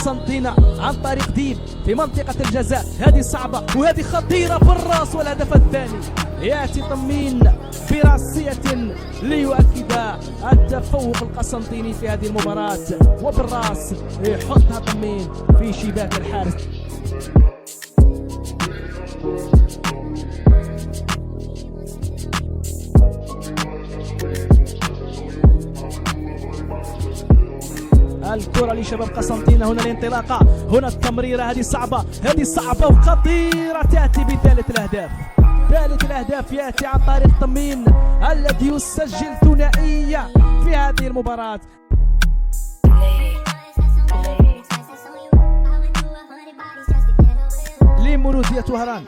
قسنطينة عن طريق ديب في منطقة الجزاء. هذه صعبة وهذه خطيرة بالراس، والهدف الثاني يأتي طمين براسية ليؤكد التفوق القسنطيني في هذه المباراة، وبالراس يحطها طمين في شباك الحارس. الكرة لشباب قسنطينة، هنا الانطلاقة، هنا التمريرة، هذه صعبة، هذه صعبة وخطيرة، تأتي بثالث الأهداف. ثالث الأهداف يأتي عن طريق طمين الذي يسجل ثنائية في هذه المباراة. لمولودية وهران،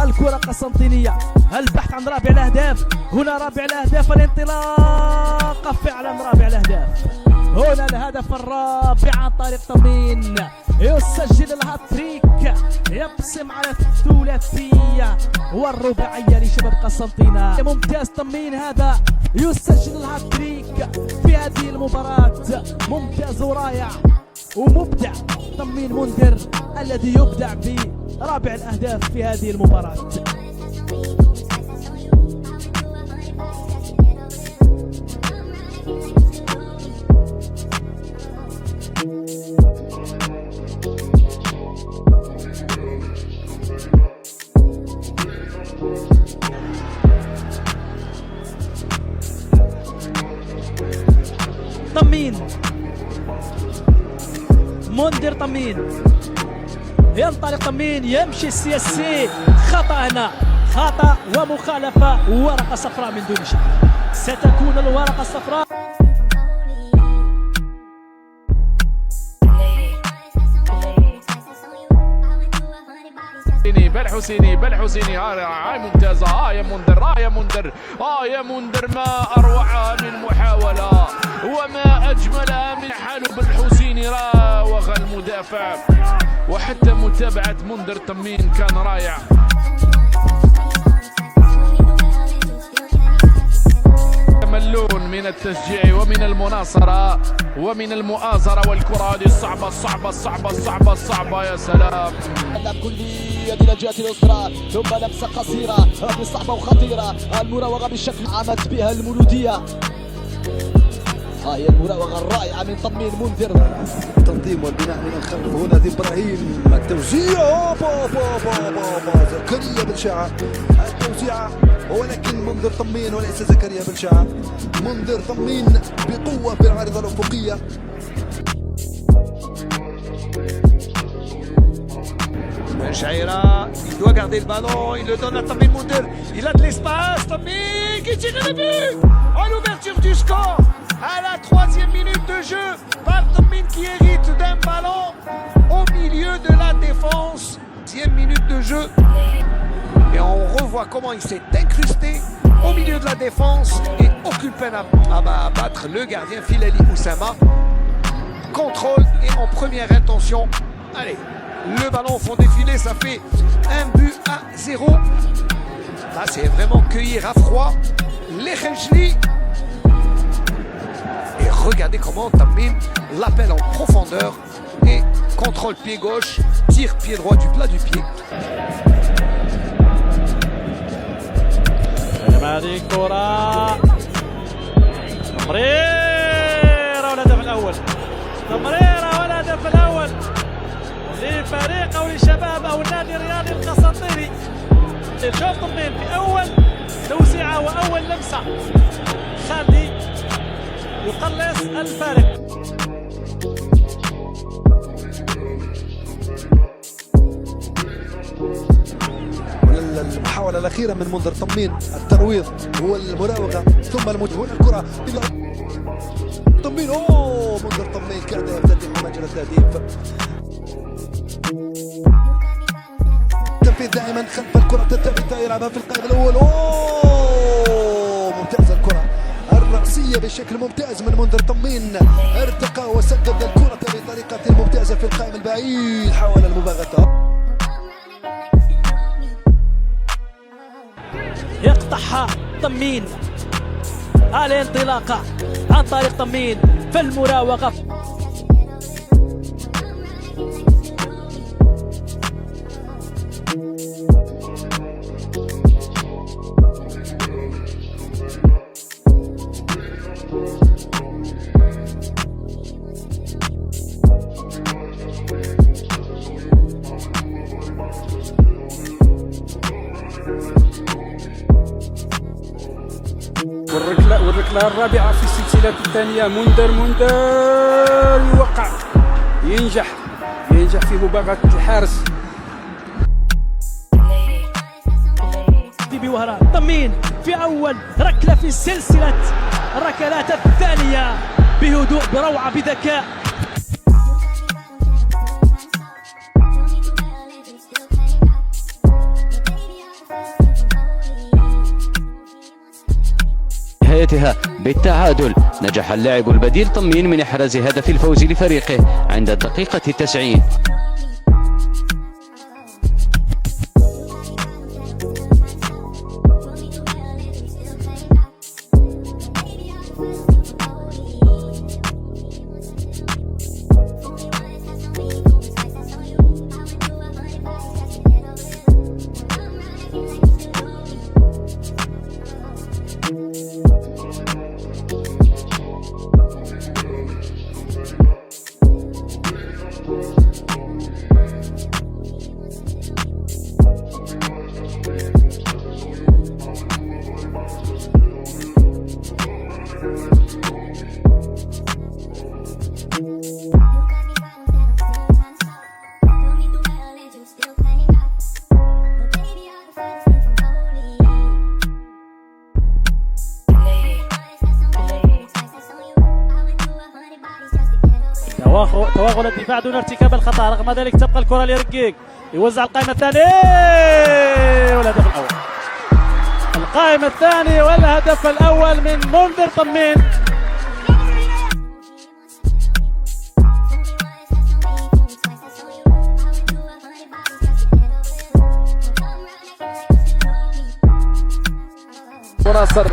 الكرة قسنطينية، البحث عن رابع الأهداف، هنا رابع الأهداف، الانطلاقة فعلا رابع الأهداف، هنا الهدف الرابع عن طريق طمين، يسجل الهاتريك، يقسم على الثلاثية والرباعية لشباب قسنطينة. ممتاز طمين هذا، يسجل الهاتريك في هذه المباراة، ممتاز ورائع ومبدع طمين منذر الذي يبدع برابع الأهداف في هذه المباراة. طمين، منذر طمين، ينطلق طمين، يمشي السياسي، خطأ هنا، خطأ ومخالفة، ورقة صفراء من دون شك، ستكون الورقة الصفراء. بل حسيني هاي ممتازة، يا منذر، يا منذر، يا منذر، ما أروعها من محاولة وما أجملها من حلب الحسيني. راوغ المدافع، وحتى متابعة منذر طمين كان رائع. تملون من التشجيع ومن المناصرة ومن المؤازرة، والكرة هذه الصعبة الصعبة الصعبة الصعبة الصعبة، يا سلام. كلية إلى الجهة اليسرى، ثم لمسة قصيرة، هذه صعبة وخطيرة، المراوغة بالشكل عمت بها المولودية. هي المراوغة الرائعة من طمين منذر. التنظيم والبناء من الخلف، هنا ذي إبراهيم، التوزيع، زكريا بلشاعة، التوزيع، ولكن منذر طمين وليس زكريا بلشاعة. منذر طمين بقوة في العارضة الأفقية. Chaïra, il doit garder le ballon, il le donne à Tamim Moundir, il a de l'espace, Tamim qui tire le but à l'ouverture du score, à la 3e minute de jeu, par Tamim qui hérite d'un ballon au milieu de la défense, 6e minute de jeu, et on revoit comment il s'est incrusté au milieu de la défense et aucune peine à battre le gardien Filali Oussama. Contrôle et en première intention, allez, le ballon au fond défilé, ça fait 1-0. Là, c'est vraiment cueillir à froid les Khejli. Et regardez comment Tamim l'appelle en profondeur. Et contrôle pied gauche, tire pied droit du plat du pied. هذه الكرة تمريرة والهدف الأول، تمريرة والهدف الأول لفريق أو لشباب أو النادي الرياضي القسنطيني. شوف طمين في أول توزيعة وأول لمسة، خالدي يقلص الفارق. المحاولة الأخيرة من منذر طمين، الترويض هو المراوغة ثم هنا الكرة إلى طمين. منذر طمين كاد يفتتح مجال التهديف. تنفيذ دائما خلف الكرة الثابتة، يلعبها في القائم الأول. ممتازة الكرة الرأسية بشكل ممتاز من منذر طمين، ارتقى وسدد الكرة بطريقة ممتازة في القائم البعيد، حاول المباغتة. يقطعها طمين، الانطلاقة عن طريق طمين في المراوغة. والركلة الرابعة في السلسلة الثانية. منذر يوقع، ينجح في مباغاة الحارس. بوهران طمين في أول ركلة في سلسلة الركلات الثانية بهدوء بروعة بذكاء. نهايتها بالتعادل. نجح اللاعب البديل طمين من إحراز هدف الفوز لفريقه عند الدقيقة 90. توغل الدفاع دون ارتكاب الخطأ، رغم ذلك تبقى الكرة لرقيق يوزع القائمة الثانية والهدف الأول. القائمة الثانية والهدف الأول من منذر طمين. مناصر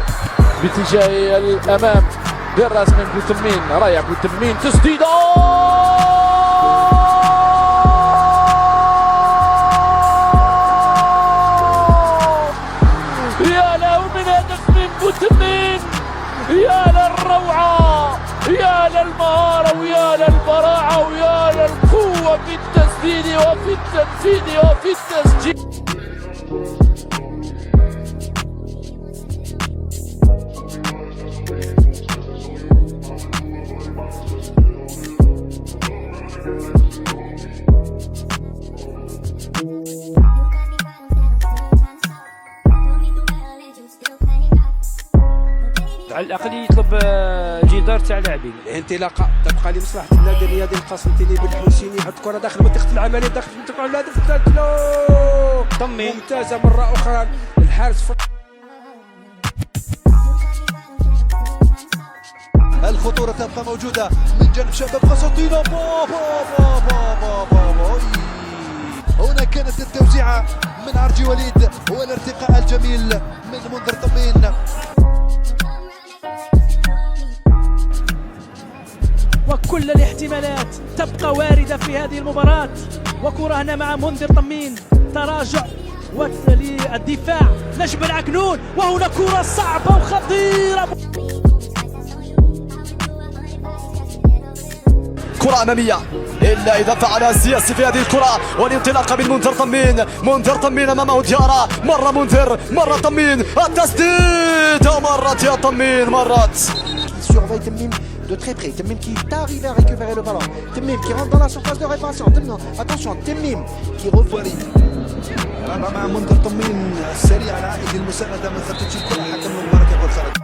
باتجاه الأمام بالراس من بوتمين، رايح بوتمين تسديده يا له من هدف من بوتمين، يا للروعة، يا للمهارة، ويا للبراعة، ويا للقوة في التسديد وفي التنفيذ وفي التسجيل. على الاقل يطلب جدار تاع لاعبين. الانطلاقه تبقى لمصلحه النادي الرياضي القسنطيني بالحسيني. حط الكره داخل منطقه العمليه، داخل منطقه الهدف الثالث طمين ممتازه مره اخرى الحارس. الخطورة تبقى موجودة من جانب شباب قسنطينة. هنا كانت التوزيعة من عرجي وليد والارتقاء الجميل من منذر طمين. وكل الاحتمالات تبقى واردة في هذه المباراة، وكرة هنا مع منذر طمين، تراجع للدفاع نجم العكنون، وهنا كرة صعبة وخطيرة. كرة أمامية إلا إذا فعل السياسي في هذه الكرة، والانطلاقة من منذر طمين. منذر طمين أمامه ديارة، مرة منذر مرة طمين، التسديد مرت يا طمين مرت. surveille Temmim de très près. Temmim qui est arrivé à récupérer le ballon. Temmim qui rentre dans la surface de réparation. Attention, Temmim qui revoit. مع منذر طمين سريع على عائد المساندة من خط الكرة. حكم المباراة يقول خرج.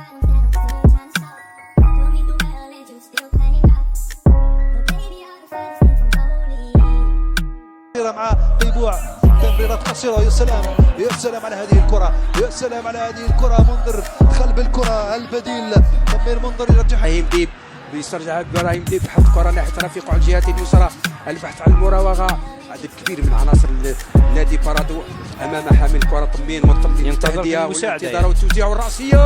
مع طيبوع تمريرات قصيرة. يا سلام يا سلام على هذه الكرة، يا سلام على هذه الكرة. منذر دخل بالكرة البديل طمين. منذر يرجعها ابراهيم ديب بيسترجع ابراهيم ديب، حط كرة ناحية رفيقه على الجهة اليسرى. البحث عن المراوغة، عدد كبير من عناصر النادي بارادو امام حامل كرة طمين. والطمين ينتظر المساعدة والانتظار والتوزيع والرأسية.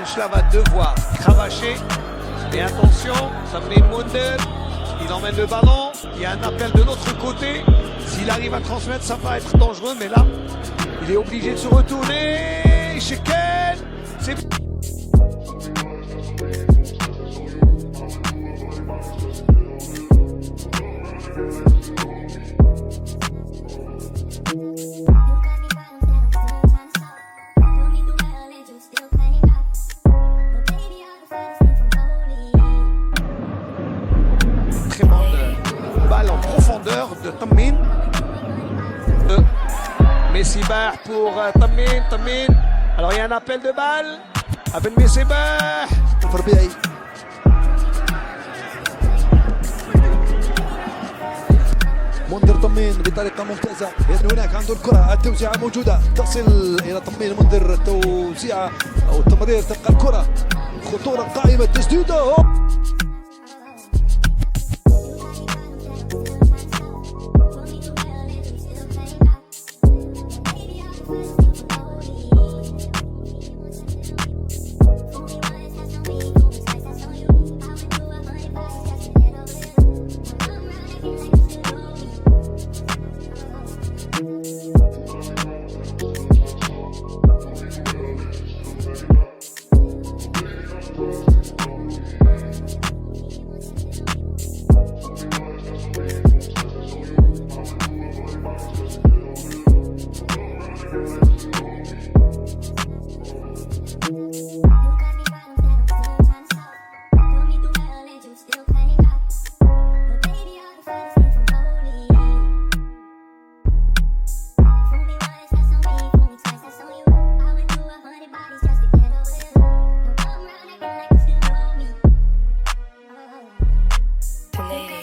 Benchla va devoir cravacher. Et attention, Tamim Munder, il emmène le ballon. Il y a un appel de l'autre côté. S'il arrive à transmettre, ça va être dangereux. Mais là, il est obligé de se retourner. Sheken, c'est... Très bonne balle en profondeur de Tamim. Messi Bah pour Tamim. Alors il y a un appel de balle. Avec Messi Bah. الربيعي منذر طمين بطريقه ممتازه لان هناك عنده الكره التوزيعه موجوده تصل الى طمين منذر التوزيعه او التمرير تبقى الكره خطوره قائمه تسديده Play.